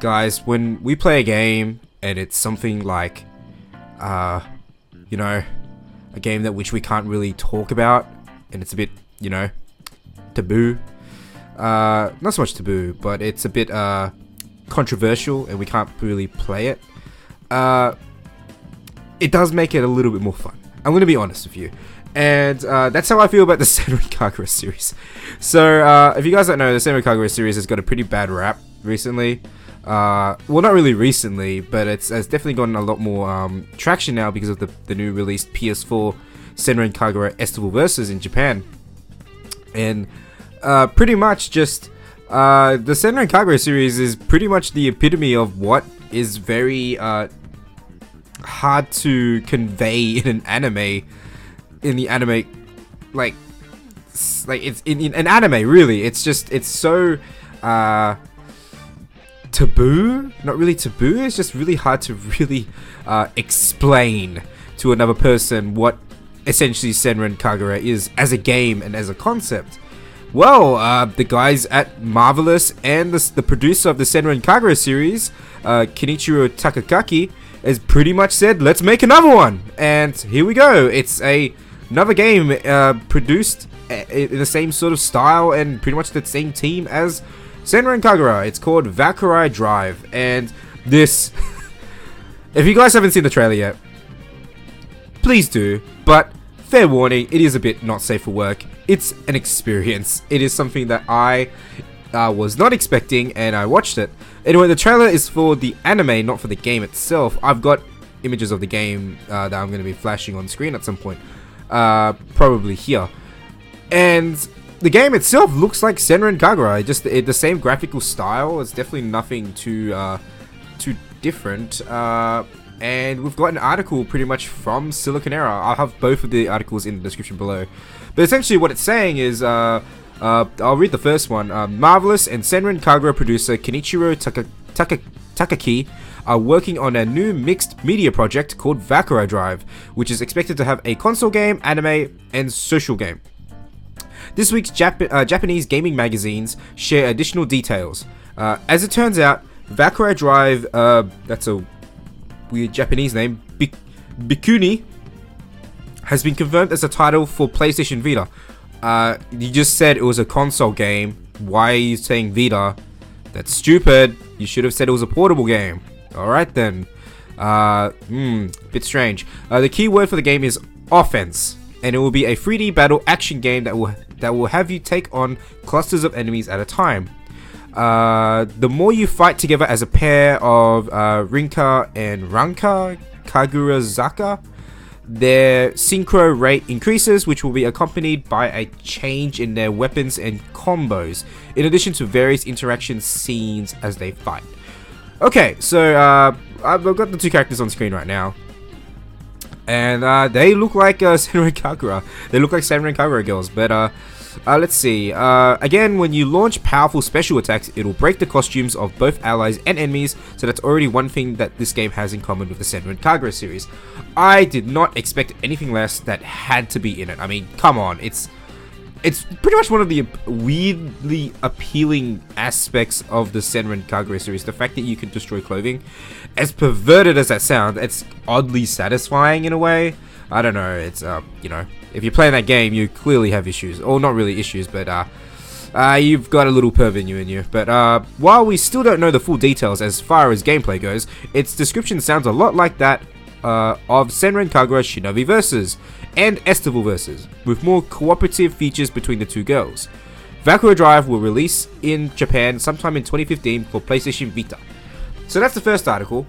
Guys, when we play a game and it's something like, you know, a game that which we can't really talk about, and it's a bit, you know, taboo. Not so much taboo, but it's a bit controversial, and we can't really play it. It does make it a little bit more fun. I'm gonna be honest with you. And that's how I feel about the Senran Kagura series. So, if you guys don't know, the Senran Kagura series has got a pretty bad rap recently. Well, not really recently, but it's definitely gotten a lot more traction now because of the new released PS4 Senran Kagura Estival Versus in Japan. And pretty much just the Senran Kagura series is pretty much the epitome of what is very hard to convey in an anime. In the anime, like it's in an anime, really. It's just, it's so taboo. Not really taboo, it's just really hard to really explain to another person what essentially Senran Kagura is as a game and as a concept. Well, the guys at Marvelous and the producer of the Senran Kagura series, Kenichiro Takakaki, has pretty much said, let's make another one. And here we go. It's another game produced in the same sort of style and pretty much the same team as Senran Kagura. It's called Valkyrie Drive. And this, if you guys haven't seen the trailer yet, please do. But fair warning, it is a bit not safe for work. It's an experience. It is something that I was not expecting, and I watched it. Anyway, the trailer is for the anime, not for the game itself. I've got images of the game that I'm going to be flashing on screen at some point. Probably here. And the game itself looks like Senran Kagura. Just the same graphical style. It's definitely nothing too different. And we've got an article pretty much from Silicon Era. I'll have both of the articles in the description below. But essentially what it's saying is, I'll read the first one. Marvelous and Senran Kagura producer Kenichiro Takaki are working on a new mixed media project called Valkyrie Drive, which is expected to have a console game, anime, and social game. This week's Japanese gaming magazines share additional details. As it turns out, Valkyrie Drive, that's a weird Japanese name, Bikuni, has been confirmed as a title for PlayStation Vita. You just said it was a console game. Why are you saying Vita? That's stupid. You should have said it was a portable game. Alright then. Bit strange. The key word for the game is offense, and it will be a 3D battle action game that will have you take on clusters of enemies at a time. The more you fight together as a pair of Rinka and Ranka Kagurazaka, their synchro rate increases, which will be accompanied by a change in their weapons and combos, in addition to various interaction scenes as they fight. Okay, so I've got the two characters on screen right now, and they look like Senran Kagura. They look like Senran Kagura girls, but let's see. Again, when you launch powerful special attacks, it'll break the costumes of both allies and enemies, so that's already one thing that this game has in common with the Senran Kagura series. I did not expect anything less that had to be in it. I mean, come on, it's pretty much one of the weirdly appealing aspects of the Senran Kagura series. The fact that you can destroy clothing, as perverted as that sounds, it's oddly satisfying in a way. I don't know, it's, you know, if you're playing that game, you clearly have issues. Or not really issues, but, you've got a little perv in you. But, while we still don't know the full details as far as gameplay goes, its description sounds a lot like that, of Senran Kagura Shinobi Versus and Estival Versus, with more cooperative features between the two girls. Valkyrie Drive will release in Japan sometime in 2015 for PlayStation Vita. So that's the first article.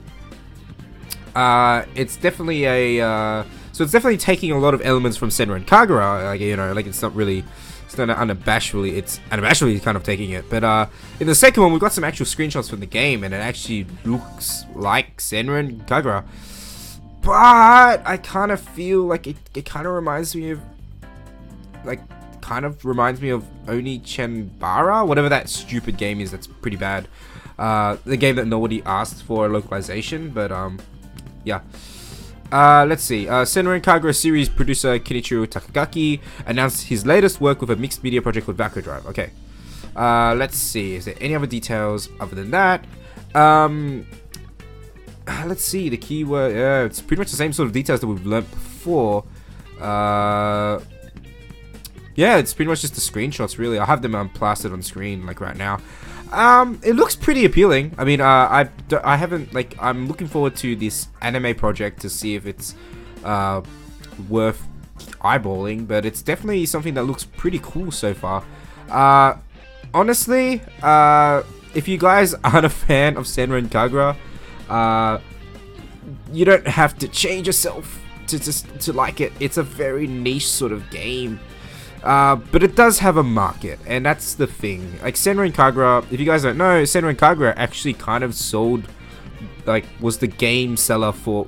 It's definitely a, so it's definitely taking a lot of elements from Senran Kagura, like, you know, like it's not unabashedly kind of taking it. But in the second one, we've got some actual screenshots from the game, and it actually looks like Senran Kagura. But I kind of feel like it kind of reminds me of, like, Oni Chenbara, whatever that stupid game is that's pretty bad. The game that nobody asked for a localization, but yeah. Let's see. Senran Kagura series producer Kenichiro Takagaki announced his latest work with a mixed media project called Valkyrie Drive. Okay. Let's see. Is there any other details other than that? Let's see the keyword. Yeah, it's pretty much the same sort of details that we've learnt before. Yeah, it's pretty much just the screenshots, really. I have them plastered on screen like right now. It looks pretty appealing. I mean, I haven't, like, I'm looking forward to this anime project to see if it's worth eyeballing, but it's definitely something that looks pretty cool so far. Honestly, if you guys aren't a fan of Senran Kagura, you don't have to change yourself to like it. It's a very niche sort of game. But it does have a market, and that's the thing. Like Senran Kagura, if you guys don't know, Senran Kagura actually kind of sold, like, was the game seller for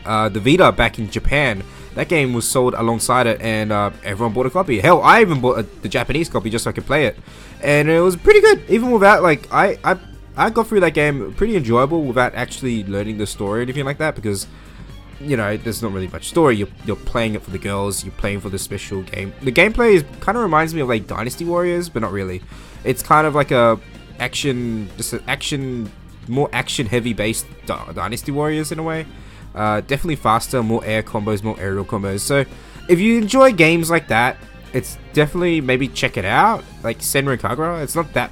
the Vita back in Japan. That game was sold alongside it, and everyone bought a copy. Hell, I even bought the Japanese copy just so I could play it, and it was pretty good. Even without, like, I got through that game pretty enjoyable without actually learning the story or anything like that, because, you know, there's not really much story. You're playing it for the girls. You're playing for the special game. The gameplay kind of reminds me of like Dynasty Warriors, but not really. It's kind of like a more action heavy based Dynasty Warriors in a way. Definitely faster, more air combos, more aerial combos. So if you enjoy games like that, it's definitely, maybe check it out. Like Senran Kagura, it's not that,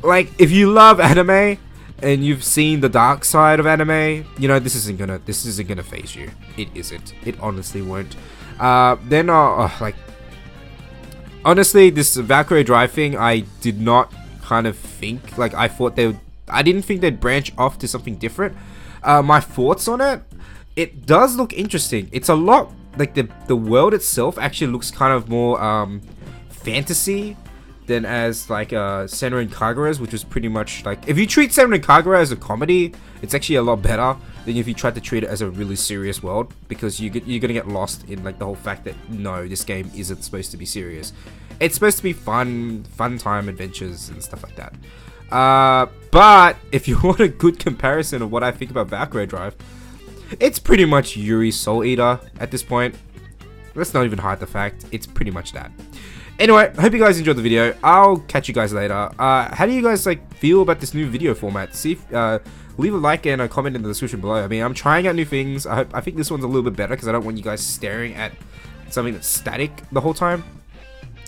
like, if you love anime and you've seen the dark side of anime, you know, this isn't gonna phase you. It isn't. It honestly won't. Then like, honestly, this Valkyrie drive thing, I did not kind of think, like, I didn't think they'd branch off to something different. My thoughts on it, it does look interesting. It's a lot, like, the world itself actually looks kind of more fantasy than as like Senran Kagura's, which was pretty much like, if you treat Senran Kagura as a comedy, it's actually a lot better than if you tried to treat it as a really serious world, because you're gonna get lost in like the whole fact that no, this game isn't supposed to be serious. It's supposed to be fun time adventures and stuff like that. But if you want a good comparison of what I think about Valkyrie Drive, it's pretty much Yuri's Soul Eater at this point. Let's not even hide the fact, it's pretty much that. Anyway, I hope you guys enjoyed the video. I'll catch you guys later. How do you guys like feel about this new video format? See if, leave a like and a comment in the description below. I mean, I'm trying out new things. I think this one's a little bit better because I don't want you guys staring at something that's static the whole time.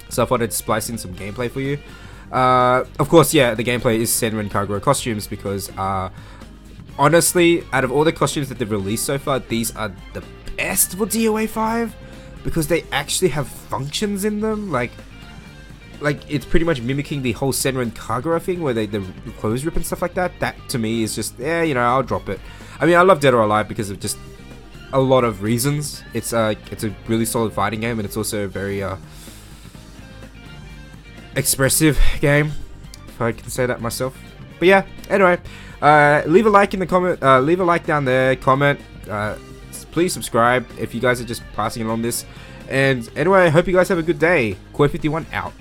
So I thought I'd splice in some gameplay for you. Of course, yeah, the gameplay is Senran Kagura costumes because, honestly, out of all the costumes that they've released so far, these are the best for DOA 5 because they actually have functions in them. Like it's pretty much mimicking the whole Senran Kagura thing where the clothes rip and stuff like that. That to me is just, yeah, you know, I'll drop it. I mean, I love Dead or Alive because of just a lot of reasons. It's a really solid fighting game, and it's also a very expressive game, if I can say that myself. But yeah, anyway, leave a like in the comment, leave a like down there, comment, please subscribe if you guys are just passing along this. And anyway, I hope you guys have a good day. Koi51 out.